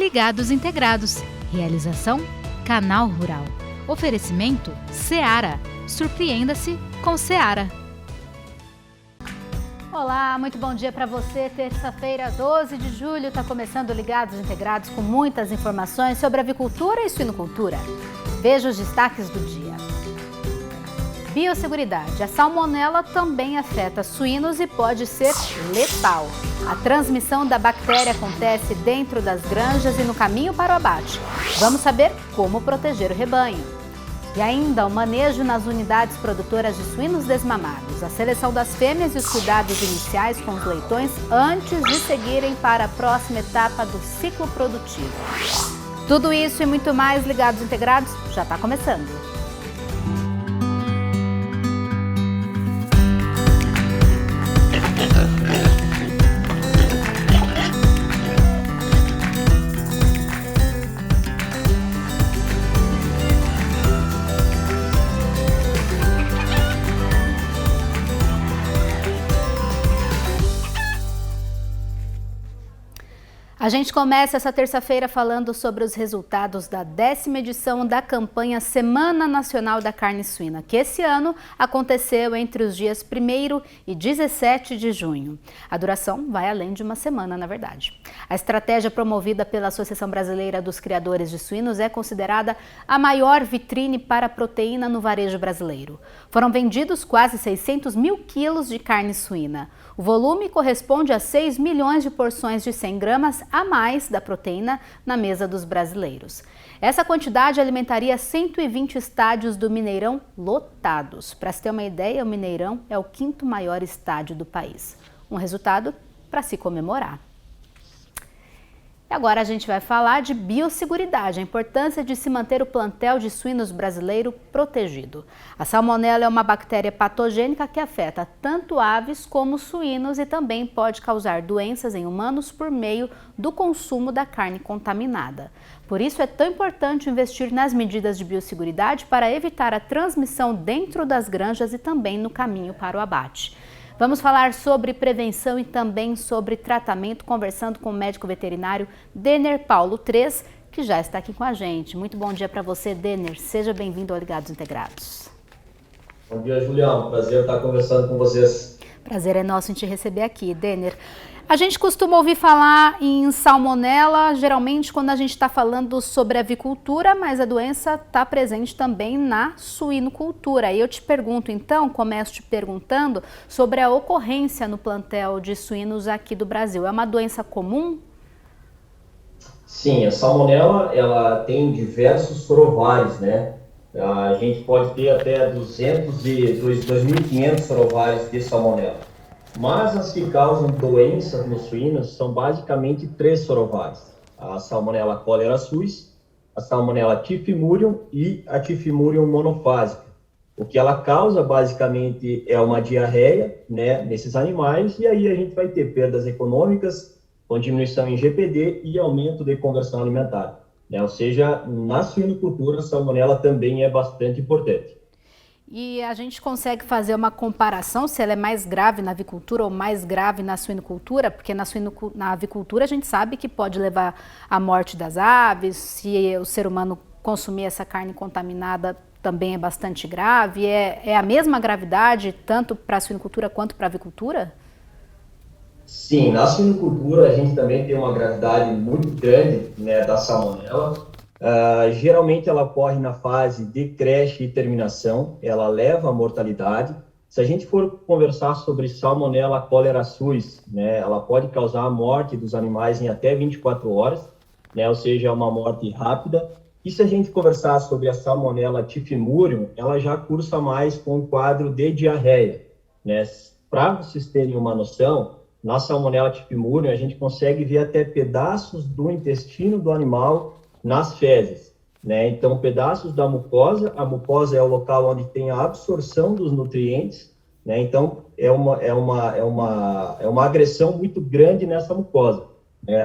Ligados Integrados. Realização Canal Rural. Oferecimento Seara. Surpreenda-se com Seara. Olá, muito bom dia para você. Terça-feira, 12 de julho, está começando Ligados Integrados com muitas informações sobre avicultura e suinocultura. Veja os destaques do dia. Biosseguridade. A salmonela também afeta suínos e pode ser letal. A transmissão da bactéria acontece dentro das granjas e no caminho para o abate. Vamos saber como proteger o rebanho. E ainda o manejo nas unidades produtoras de suínos desmamados, a seleção das fêmeas e os cuidados iniciais com os leitões antes de seguirem para a próxima etapa do ciclo produtivo. Tudo isso e muito mais Ligados Integrados já está começando. A gente começa essa terça-feira falando sobre os resultados da 10ª edição da campanha Semana Nacional da Carne Suína, que esse ano aconteceu entre os dias 1º e 17 de junho. A duração vai além de uma semana, na verdade. A estratégia promovida pela Associação Brasileira dos Criadores de Suínos é considerada a maior vitrine para a proteína no varejo brasileiro. Foram vendidos quase 600 mil quilos de carne suína. O volume corresponde a 6 milhões de porções de 100 gramas a mais da proteína na mesa dos brasileiros. Essa quantidade alimentaria 120 estádios do Mineirão lotados. Para se ter uma ideia, o Mineirão é o 5º maior estádio do país. Um resultado para se comemorar. E agora a gente vai falar de biosseguridade, a importância de se manter o plantel de suínos brasileiro protegido. A salmonela é uma bactéria patogênica que afeta tanto aves como suínos e também pode causar doenças em humanos por meio do consumo da carne contaminada. Por isso é tão importante investir nas medidas de biosseguridade para evitar a transmissão dentro das granjas e também no caminho para o abate. Vamos falar sobre prevenção e também sobre tratamento, conversando com o médico veterinário Denner Paulo III, que já está aqui com a gente. Muito bom dia para você, Denner. Seja bem-vindo ao Ligados Integrados. Bom dia, Julião. Prazer estar conversando com vocês. Prazer é nosso em te receber aqui, Denner. A gente costuma ouvir falar em salmonela, geralmente quando a gente está falando sobre avicultura, mas a doença está presente também na suinocultura. E eu te pergunto então, começo te perguntando sobre a ocorrência no plantel de suínos aqui do Brasil. É uma doença comum? Sim, a salmonela ela tem diversos sorovários, né? A gente pode ter até 2.500 sorovários de salmonela. Mas as que causam doenças nos suínos são basicamente 3 sorovários. A salmonela cholera suis, a salmonela typhimurium e a typhimurium monofásica. O que ela causa basicamente é uma diarreia, né, nesses animais, e aí a gente vai ter perdas econômicas, com diminuição em GPD e aumento de conversão alimentar. Né? Ou seja, na suinocultura a salmonela também é bastante importante. E a gente consegue fazer uma comparação se ela é mais grave na avicultura ou mais grave na suinocultura? Porque na avicultura a gente sabe que pode levar à morte das aves, se o ser humano consumir essa carne contaminada também é bastante grave. É a mesma gravidade tanto para a suinocultura quanto para a avicultura? Sim, na suinocultura a gente também tem uma gravidade muito grande, né, da salmonela. Geralmente ela ocorre na fase de creche e terminação, ela leva à mortalidade. Se a gente for conversar sobre salmonela cholera suis, né, ela pode causar a morte dos animais em até 24 horas, né, ou seja, uma morte rápida. E se a gente conversar sobre a salmonela typhimurium, ela já cursa mais com um quadro de diarreia, né? Para vocês terem uma noção, na salmonela typhimurium a gente consegue ver até pedaços do intestino do animal nas fezes, né? Então, pedaços da mucosa, a mucosa é o local onde tem a absorção dos nutrientes, né? Então, é uma agressão muito grande nessa mucosa.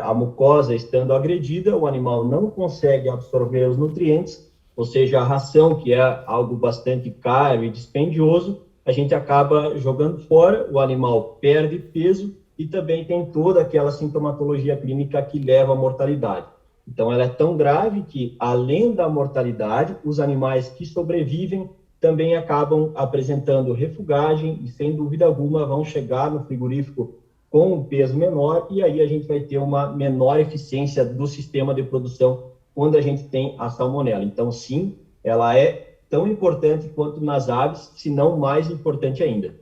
A mucosa estando agredida, o animal não consegue absorver os nutrientes, ou seja, a ração, que é algo bastante caro e dispendioso, a gente acaba jogando fora, o animal perde peso e também tem toda aquela sintomatologia clínica que leva à mortalidade. Então, ela é tão grave que, além da mortalidade, os animais que sobrevivem também acabam apresentando refugagem e, sem dúvida alguma, vão chegar no frigorífico com um peso menor e aí a gente vai ter uma menor eficiência do sistema de produção quando a gente tem a salmonela. Então, sim, ela é tão importante quanto nas aves, se não mais importante ainda.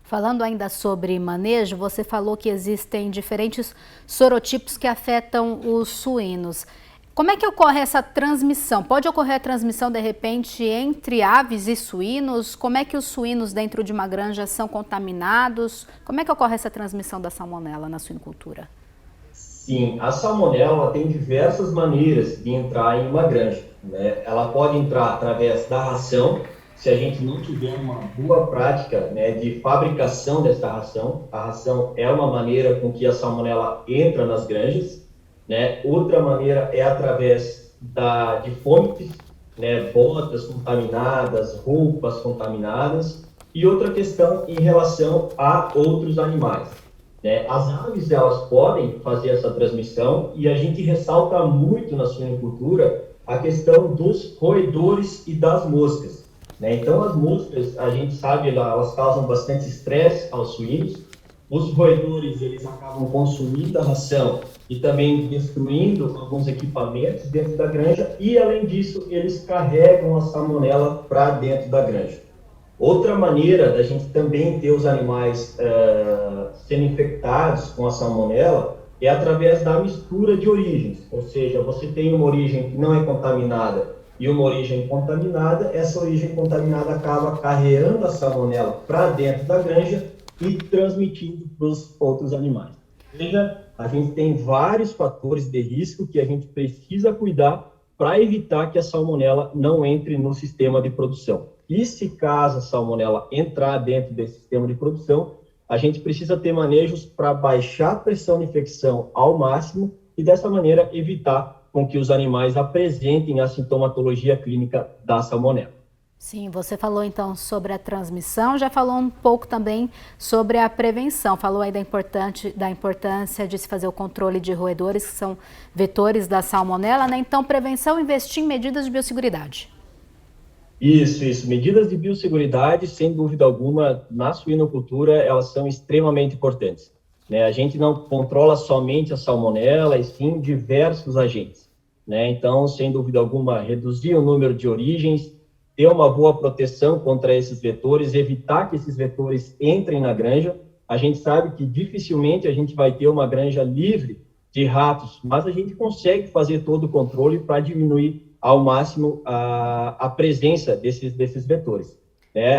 Falando ainda sobre manejo, você falou que existem diferentes sorotipos que afetam os suínos. Como é que ocorre essa transmissão? Pode ocorrer a transmissão, de repente, entre aves e suínos? Como é que os suínos dentro de uma granja são contaminados? Como é que ocorre essa transmissão da salmonela na suinocultura? Sim, a salmonela tem diversas maneiras de entrar em uma granja, né? Ela pode entrar através da ração, se a gente não tiver uma boa prática, né, de fabricação dessa ração. A ração é uma maneira com que a salmonela entra nas granjas, né? Outra maneira é através de fontes, né, botas contaminadas, roupas contaminadas, e outra questão em relação a outros animais, né? As aves, elas podem fazer essa transmissão e a gente ressalta muito na suinocultura a questão dos roedores e das moscas, né? Então, as moscas, a gente sabe, elas causam bastante estresse aos suínos. Os roedores, eles acabam consumindo a ração e também destruindo alguns equipamentos dentro da granja e, além disso, eles carregam a salmonela para dentro da granja. Outra maneira da gente também ter os animais sendo infectados com a salmonela é através da mistura de origens, ou seja, você tem uma origem que não é contaminada e uma origem contaminada, essa origem contaminada acaba carregando a salmonela para dentro da granja e transmitindo para os outros animais. Ou seja, a gente tem vários fatores de risco que a gente precisa cuidar para evitar que a salmonela não entre no sistema de produção. E se caso a salmonela entrar dentro desse sistema de produção, a gente precisa ter manejos para baixar a pressão de infecção ao máximo e dessa maneira evitar com que os animais apresentem a sintomatologia clínica da salmonela. Sim, você falou então sobre a transmissão, já falou um pouco também sobre a prevenção, falou aí da importância de se fazer o controle de roedores, que são vetores da salmonela, né? Então, prevenção, investir em medidas de biosseguridade. Isso. Medidas de biosseguridade, sem dúvida alguma, na suinocultura, elas são extremamente importantes, né? A gente não controla somente a salmonela, e sim diversos agentes, né? Então, sem dúvida alguma, reduzir o número de origens, ter uma boa proteção contra esses vetores, evitar que esses vetores entrem na granja. A gente sabe que dificilmente a gente vai ter uma granja livre de ratos, mas a gente consegue fazer todo o controle para diminuir ao máximo a presença desses vetores.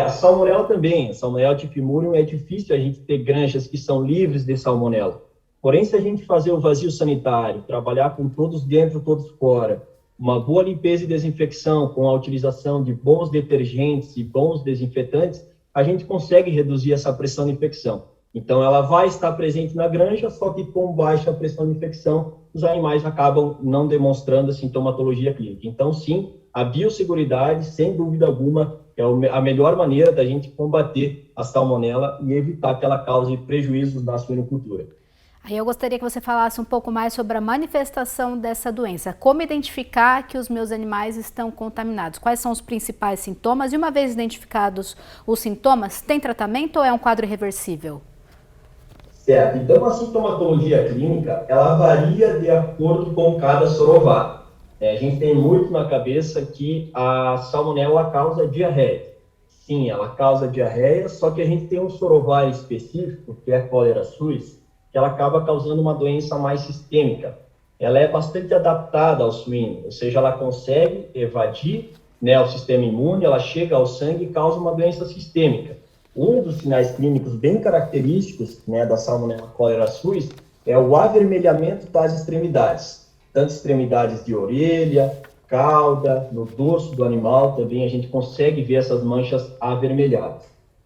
A salmonela também, a salmonella typhimurium, é difícil a gente ter granjas que são livres de salmonela. Porém, se a gente fazer o vazio sanitário, trabalhar com todos dentro, todos fora, uma boa limpeza e desinfecção com a utilização de bons detergentes e bons desinfetantes, a gente consegue reduzir essa pressão de infecção. Então, ela vai estar presente na granja, só que com baixa pressão de infecção, os animais acabam não demonstrando a sintomatologia clínica. Então, sim, a biosseguridade, sem dúvida alguma, é a melhor maneira da gente combater a salmonela e evitar que ela cause prejuízos na suinocultura. Aí eu gostaria que você falasse um pouco mais sobre a manifestação dessa doença. Como identificar que os meus animais estão contaminados? Quais são os principais sintomas? E uma vez identificados os sintomas, tem tratamento ou é um quadro irreversível? Certo. Então, a sintomatologia clínica, ela varia de acordo com cada sorovário. A gente tem muito na cabeça que a salmonela causa diarreia. Sim, ela causa diarreia, só que a gente tem um sorovário específico, que é a cólera suis, que ela acaba causando uma doença mais sistêmica. Ela é bastante adaptada ao suíno, ou seja, ela consegue evadir, né, o sistema imune, ela chega ao sangue e causa uma doença sistêmica. Um dos sinais clínicos bem característicos, né, da salmonella cólera suis é o avermelhamento das extremidades, tanto extremidades de orelha, cauda, no dorso do animal também a gente consegue ver essas manchas avermelhadas.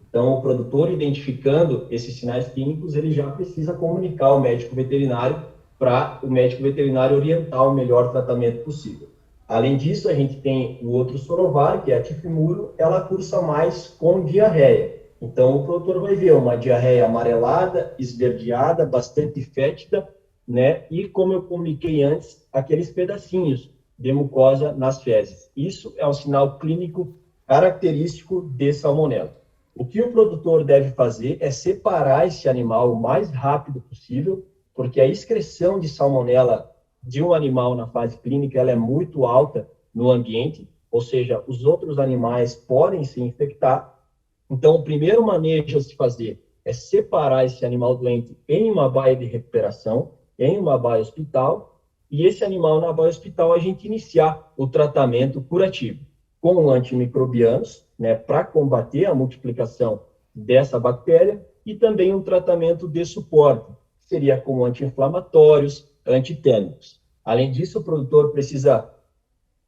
Então, o produtor, identificando esses sinais clínicos, ele já precisa comunicar ao médico veterinário para o médico veterinário orientar o melhor tratamento possível. Além disso, a gente tem o outro sorovário, que é a typhimurium, ela cursa mais com diarreia. Então, o produtor vai ver uma diarreia amarelada, esverdeada, bastante fétida, né? E, como eu comuniquei antes, aqueles pedacinhos de mucosa nas fezes. Isso é um sinal clínico característico de salmonela. O que o produtor deve fazer é separar esse animal o mais rápido possível, porque a excreção de salmonela de um animal na fase clínica ela é muito alta no ambiente, ou seja, os outros animais podem se infectar. Então, o primeiro manejo a se fazer é separar esse animal doente em uma baia de recuperação, em uma baia hospital, e esse animal na baia hospital a gente iniciar o tratamento curativo com antimicrobianos, né, para combater a multiplicação dessa bactéria, e também um tratamento de suporte, seria com anti-inflamatórios, antitérmicos. Além disso, o produtor precisa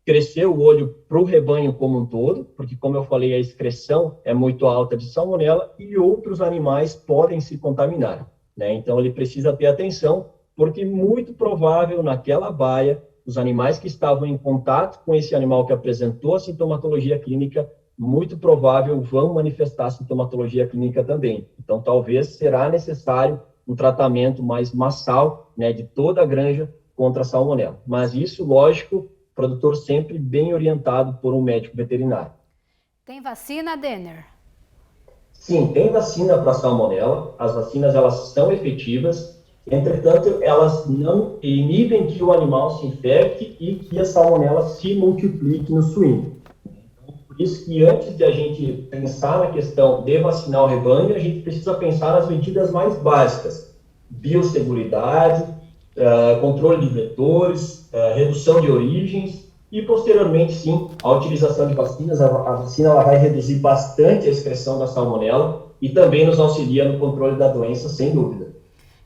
crescer o olho para o rebanho como um todo, porque, como eu falei, a excreção é muito alta de salmonela e outros animais podem se contaminar, né? Então, ele precisa ter atenção, porque muito provável naquela baia, os animais que estavam em contato com esse animal que apresentou a sintomatologia clínica, muito provável vão manifestar a sintomatologia clínica também. Então, talvez será necessário um tratamento mais massal, né, de toda a granja contra a salmonela. Mas isso, lógico, produtor sempre bem orientado por um médico veterinário. Tem vacina, Denner? Sim, tem vacina para salmonela. As vacinas, elas são efetivas. Entretanto, elas não inibem que o animal se infecte e que a salmonela se multiplique no suíno. Então, por isso que antes de a gente pensar na questão de vacinar o rebanho, a gente precisa pensar nas medidas mais básicas. Biosseguridade, controle de vetores, redução de origens e, posteriormente, sim, a utilização de vacinas. A vacina ela vai reduzir bastante a excreção da salmonela e também nos auxilia no controle da doença, sem dúvida.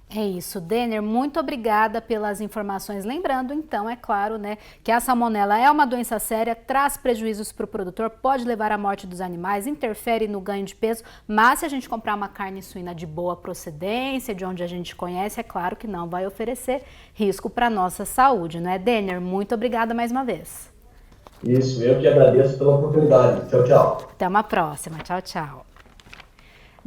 É isso, Denner, muito obrigada pelas informações. Lembrando, então, é claro, né, que a salmonela é uma doença séria, traz prejuízos para o produtor, pode levar à morte dos animais, interfere no ganho de peso, mas se a gente comprar uma carne suína de boa procedência, de onde a gente conhece, é claro que não vai oferecer risco para a nossa saúde, não é, Denner? Muito obrigada mais uma vez. Isso, eu que agradeço pela oportunidade. Tchau, tchau. Até uma próxima. Tchau, tchau.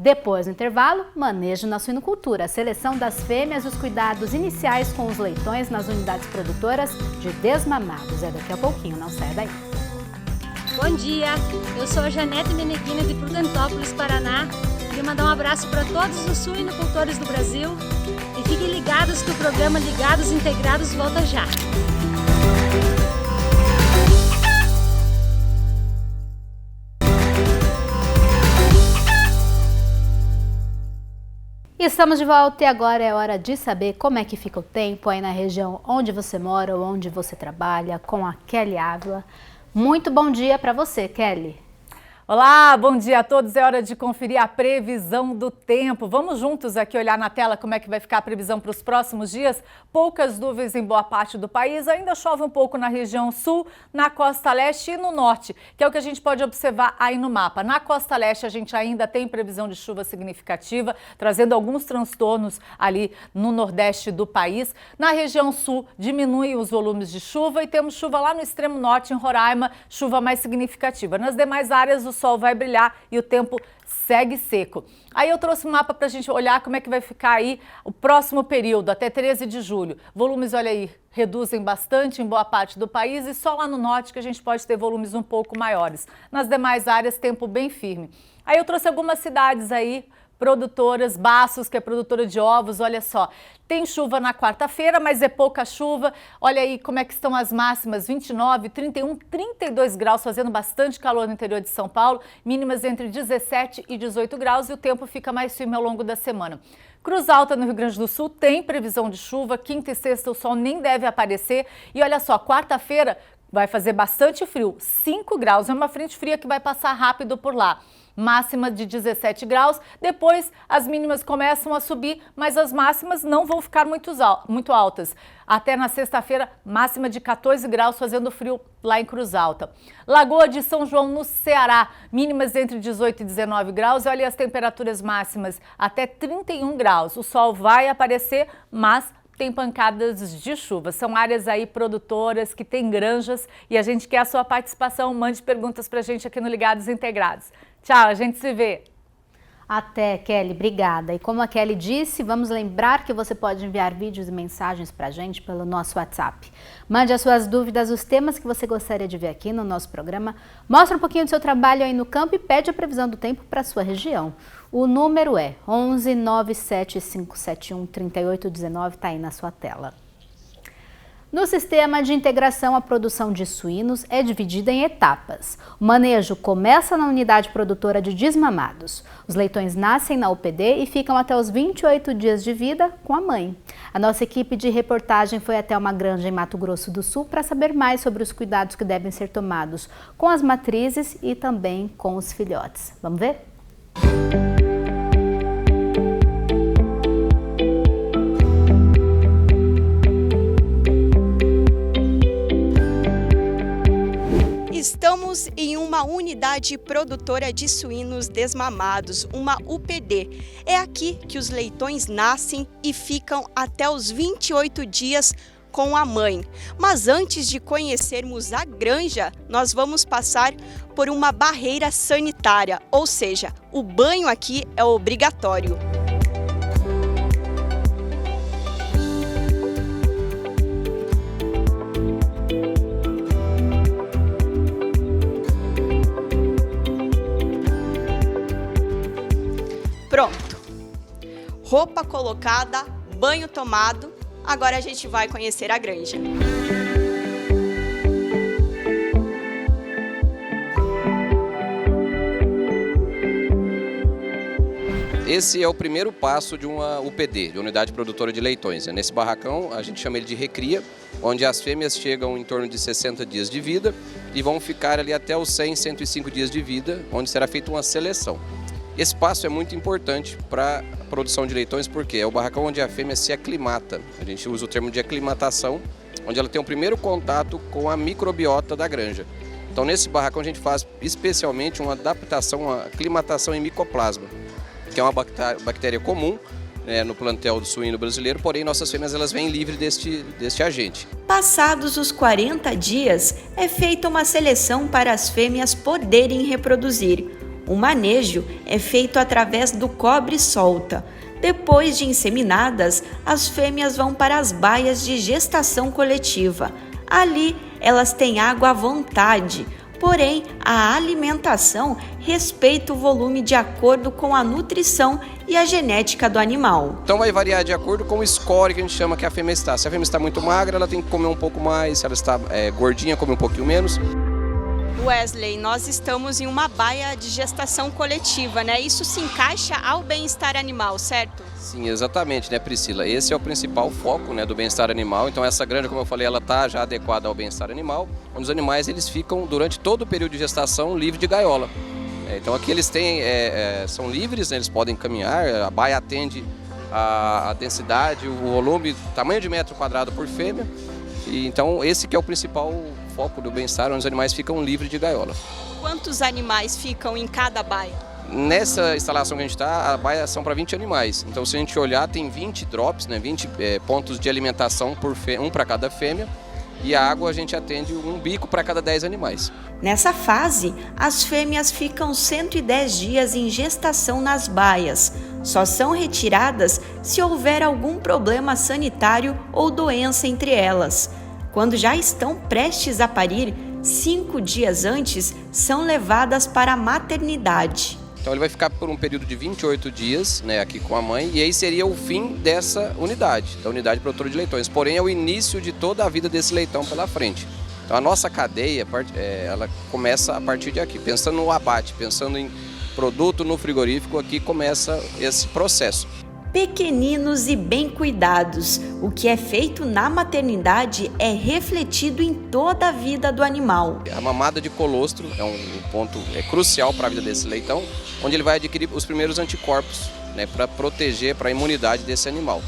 Depois do intervalo, manejo na suinocultura, a seleção das fêmeas e os cuidados iniciais com os leitões nas unidades produtoras de desmamados. É daqui a pouquinho, não sai daí. Bom dia, eu sou a Janete Meneghina de Prudentópolis, Paraná. Queria mandar um abraço para todos os suinocultores do Brasil e fiquem ligados que o programa Ligados Integrados volta já. Estamos de volta e agora é hora de saber como é que fica o tempo aí na região onde você mora ou onde você trabalha, com a Kelly Ávila. Muito bom dia para você, Kelly. Olá, bom dia a todos. É hora de conferir a previsão do tempo. Vamos juntos aqui olhar na tela como é que vai ficar a previsão para os próximos dias. Poucas nuvens em boa parte do país. Ainda chove um pouco na região sul, na costa leste e no norte, que é o que a gente pode observar aí no mapa. Na costa leste a gente ainda tem previsão de chuva significativa, trazendo alguns transtornos ali no nordeste do país. Na região sul diminuem os volumes de chuva e temos chuva lá no extremo norte, em Roraima, chuva mais significativa. Nas demais áreas o sol vai brilhar e o tempo segue seco. Aí eu trouxe um mapa para a gente olhar como é que vai ficar aí o próximo período, até 13 de julho. Volumes, olha aí, reduzem bastante em boa parte do país e só lá no norte que a gente pode ter volumes um pouco maiores. Nas demais áreas, tempo bem firme. Aí eu trouxe algumas cidades aí, produtoras, Baços, que é produtora de ovos, olha só, tem chuva na quarta-feira, mas é pouca chuva, olha aí como é que estão as máximas, 29, 31, 32 graus, fazendo bastante calor no interior de São Paulo, mínimas entre 17 e 18 graus e o tempo fica mais firme ao longo da semana. Cruz Alta, no Rio Grande do Sul, tem previsão de chuva, quinta e sexta o sol nem deve aparecer e olha só, quarta-feira vai fazer bastante frio, 5 graus, é uma frente fria que vai passar rápido por lá. Máxima de 17 graus, depois as mínimas começam a subir, mas as máximas não vão ficar muito altas. Até na sexta-feira, máxima de 14 graus, fazendo frio lá em Cruz Alta. Lagoa de São João, no Ceará, mínimas entre 18 e 19 graus, olha as temperaturas máximas até 31 graus. O sol vai aparecer, mas tem pancadas de chuva. São áreas aí produtoras que têm granjas e a gente quer a sua participação. Mande perguntas pra gente aqui no Ligados Integrados. Tchau, a gente se vê. Até, Kelly, obrigada. E como a Kelly disse, vamos lembrar que você pode enviar vídeos e mensagens para a gente pelo nosso WhatsApp. Mande as suas dúvidas, os temas que você gostaria de ver aqui no nosso programa. Mostra um pouquinho do seu trabalho aí no campo e pede a previsão do tempo para a sua região. O número é 11 97571 3819, está aí na sua tela. No sistema de integração, a produção de suínos é dividida em etapas. O manejo começa na unidade produtora de desmamados. Os leitões nascem na UPD e ficam até os 28 dias de vida com a mãe. A nossa equipe de reportagem foi até uma granja em Mato Grosso do Sul para saber mais sobre os cuidados que devem ser tomados com as matrizes e também com os filhotes. Vamos ver? Estamos em uma unidade produtora de suínos desmamados, uma UPD. É aqui que os leitões nascem e ficam até os 28 dias com a mãe. Mas antes de conhecermos a granja, nós vamos passar por uma barreira sanitária, ou seja, o banho aqui é obrigatório. Pronto, roupa colocada, banho tomado, agora a gente vai conhecer a granja. Esse é o primeiro passo de uma UPD, de Unidade Produtora de Leitões. Nesse barracão a gente chama ele de recria, onde as fêmeas chegam em torno de 60 dias de vida e vão ficar ali até os 100, 105 dias de vida, onde será feita uma seleção. Esse passo é muito importante para a produção de leitões porque é o barracão onde a fêmea se aclimata. A gente usa o termo de aclimatação, onde ela tem o primeiro contato com a microbiota da granja. Então nesse barracão a gente faz especialmente uma adaptação, uma aclimatação em micoplasma, que é uma bactéria comum no plantel do suíno brasileiro, porém nossas fêmeas elas vêm livres deste agente. Passados os 40 dias, é feita uma seleção para as fêmeas poderem reproduzir. O manejo é feito através do cobre-solta. Depois de inseminadas, as fêmeas vão para as baias de gestação coletiva. Ali, elas têm água à vontade, porém, a alimentação respeita o volume de acordo com a nutrição e a genética do animal. Então vai variar de acordo com o score que a gente chama que a fêmea está. Se a fêmea está muito magra, ela tem que comer um pouco mais, se ela está gordinha, come um pouquinho menos. Wesley, nós estamos em uma baia de gestação coletiva, né? Isso se encaixa ao bem-estar animal, certo? Sim, exatamente, né, Priscila? Esse é o principal foco, né, do bem-estar animal. Então essa granja, como eu falei, ela está já adequada ao bem-estar animal, onde os animais eles ficam durante todo o período de gestação livre de gaiola. Então aqui eles são livres, né, eles podem caminhar, a baia atende a densidade, o volume, tamanho de metro quadrado por fêmea. E, então esse que é o principal foco do bem-estar, onde os animais ficam livres de gaiola. Quantos animais ficam em cada baia? Nessa instalação que a gente está, a baia são para 20 animais. Então se a gente olhar, tem 20 drops, né, 20 pontos de alimentação, um para cada fêmea. E a água a gente atende um bico para cada 10 animais. Nessa fase, as fêmeas ficam 110 dias em gestação nas baias. Só são retiradas se houver algum problema sanitário ou doença entre elas. Quando já estão prestes a parir, 5 dias antes, são levadas para a maternidade. Então ele vai ficar por um período de 28 dias, né, aqui com a mãe, e aí seria o fim dessa unidade, da unidade produtora de leitões. Porém, é o início de toda a vida desse leitão pela frente. Então a nossa cadeia, ela começa a partir de aqui. Pensando no abate, pensando em produto no frigorífico, aqui começa esse processo. Pequeninos e bem cuidados. O que é feito na maternidade é refletido em toda a vida do animal. A mamada de colostro é um ponto crucial para a vida desse leitão, onde ele vai adquirir os primeiros anticorpos, né, para proteger, para a imunidade desse animal,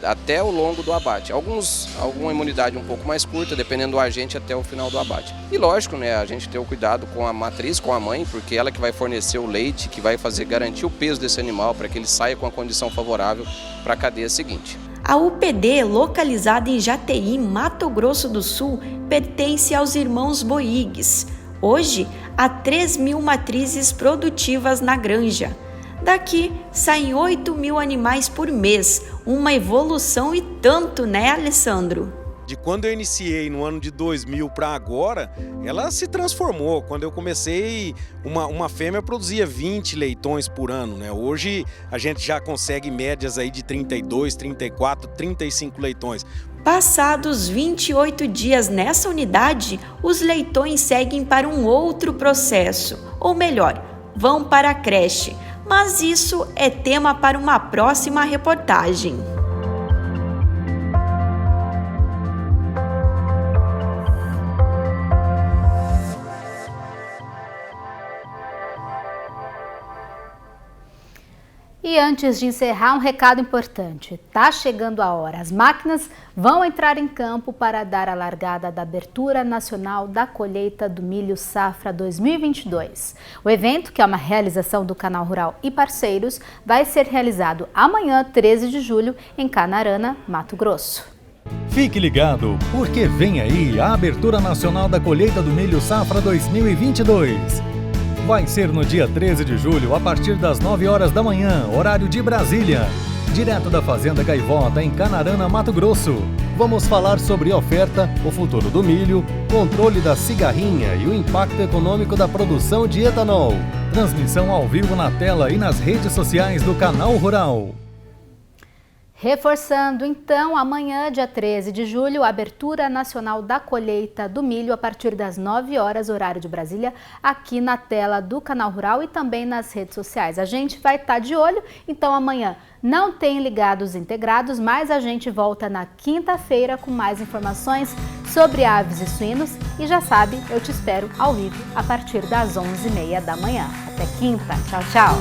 até o longo do abate. Alguma imunidade um pouco mais curta, dependendo do agente, até o final do abate. E lógico, né, a gente ter o cuidado com a matriz, com a mãe, porque ela que vai fornecer o leite, que vai garantir o peso desse animal para que ele saia com a condição favorável para a cadeia seguinte. A UPD, localizada em Jataí, Mato Grosso do Sul, pertence aos irmãos Boigues. Hoje, há 3.000 matrizes produtivas na granja. Daqui saem 8.000 animais por mês, uma evolução e tanto, né, Alessandro? De quando eu iniciei no ano de 2000 para agora, ela se transformou. Quando eu comecei, uma fêmea produzia 20 leitões por ano, né? Hoje a gente já consegue médias aí de 32, 34, 35 leitões. Passados 28 dias nessa unidade, os leitões seguem para um outro processo, ou melhor, vão para a creche. Mas isso é tema para uma próxima reportagem. E antes de encerrar, um recado importante. Tá chegando a hora. As máquinas vão entrar em campo para dar a largada da abertura nacional da colheita do milho safra 2022. O evento, que é uma realização do Canal Rural e parceiros, vai ser realizado amanhã, 13 de julho, em Canarana, Mato Grosso. Fique ligado, porque vem aí a abertura nacional da colheita do milho safra 2022. Vai ser no dia 13 de julho, a partir das 9 horas da manhã, horário de Brasília. Direto da Fazenda Gaivota, em Canarana, Mato Grosso. Vamos falar sobre oferta, o futuro do milho, controle da cigarrinha e o impacto econômico da produção de etanol. Transmissão ao vivo na tela e nas redes sociais do Canal Rural. Reforçando, então, amanhã, dia 13 de julho, a abertura nacional da colheita do milho a partir das 9 horas, horário de Brasília, aqui na tela do Canal Rural e também nas redes sociais. A gente vai estar de olho, então amanhã não tem Ligados Integrados, mas a gente volta na quinta-feira com mais informações sobre aves e suínos. E já sabe, eu te espero ao vivo a partir das 11h30 da manhã. Até quinta. Tchau, tchau.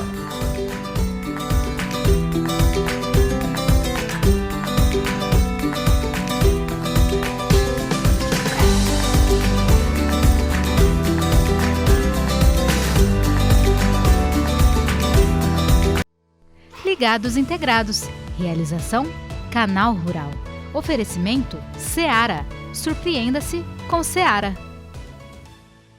Ligados Integrados. Realização Canal Rural. Oferecimento Seara. Surpreenda-se com Seara.